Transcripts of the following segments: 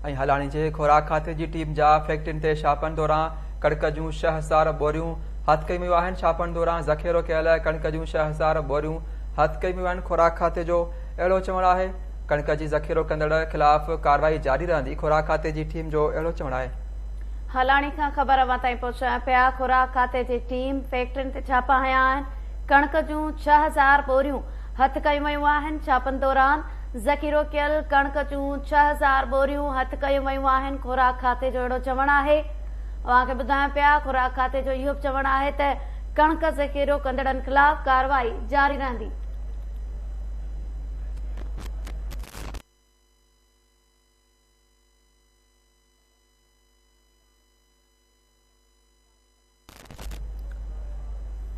हलाणी के खुराक खाते की टीम जा फैक्ट्रिन ते छापन दौरान कणक जूं 6000 बोरियूं हथ कयूं वयूं आहिनि। छापन दौरान ज़ख़ीरो कयल कणक जूं 6000 बोरियूं हथ कयूं वयूं आहिनि। खुराक खाते जो अहिड़ो चवणु आहे। कणक जी ज़ख़ीरो कंदड़ ख़िलाफ़ कार्रवाई जारी रहंदी। खुराक खाते की टीम जो अहिड़ो चवणु आहे। हलाणी खां ख़बर अवां ताईं पहुचायां पिया। खुराक खाते जी टीम फैक्ट्रिन ते छापा हया आहिनि। कणक जूं 6000 बोरियूं हथ कयूं वयूं आहिनि। छापन दौरान ज़ख़ीरो कयल कणक जूं 6000 बोरियूं हथ कयूं वयूं आहिनि। खुराक खाते जो अहिड़ो चवणु आहे। अवां खे ॿुधायां पिया खुराक खाते जो इहो चवणु आहे त कणक ज़ख़ीरो कंदड़नि ख़िलाफ़ कार्रवाई जारी रहंदी।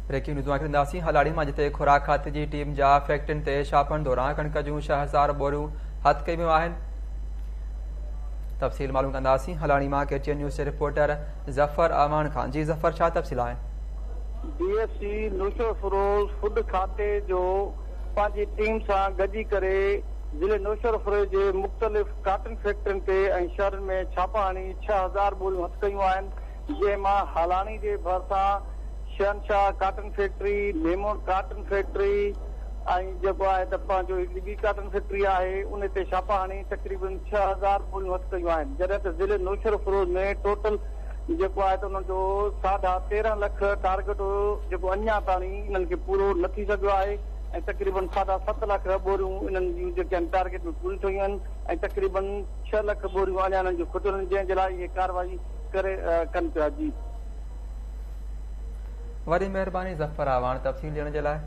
ब्रेकिंग न्यूज़ कंदासीं हलाड़ी मां, जिते खुराक खाते की टीम जा फैक्ट्रिन ते छापन दौरान कणक जूं 6000 बोरियूं हथ कयूं वयूं आहिनि। तफ़सील मालूम कंदासीं हलाड़ी मां KTN न्यूज़ जे रिपोर्टर ज़फ़र अमान खान। जी ज़फ़र, छा तफ़सील आहे? DFC नौशर फरोज़ फूड खाते जो पंहिंजी टीम सां गॾिजी करे ज़िले नौशर फरोज़ जे मुख़्तलिफ़ काटन फैक्ट्रियुनि ते ऐं शहरनि में छापा हणी 6000 बोरियूं हथ कयूं आहिनि। जंहिंमां हलाणी जे भरिसां शहनशाह cotton factory, lemon cotton factory ऐं जेको आहे त पंहिंजो हिकिड़ी ॿी काटन फैक्ट्री आहे, उन ते छापा हणी तक़रीबन 6000 बोरियूं हथ कयूं आहिनि। जॾहिं त ज़िले नौशर फरोज़ में टोटल जेको आहे त उन्हनि जो 13.5 लख टारगेट हो, जेको अञा ताईं इन्हनि खे पूरो न थी सघियो आहे ऐं तक़रीबन 7.5 लख बोरियूं इन्हनि जूं जेके आहिनि टारगेट में पूरी थियूं आहिनि ऐं तक़रीबन 6 लख बोरियूं अञा इन्हनि जूं खुटियूं आहिनि, जंहिं जे लाइ इहे कार्रवाई करे कनि पिया। जी वरी महिरबानी ज़फ़र अमान तफ़सील ॾियण जे लाइ।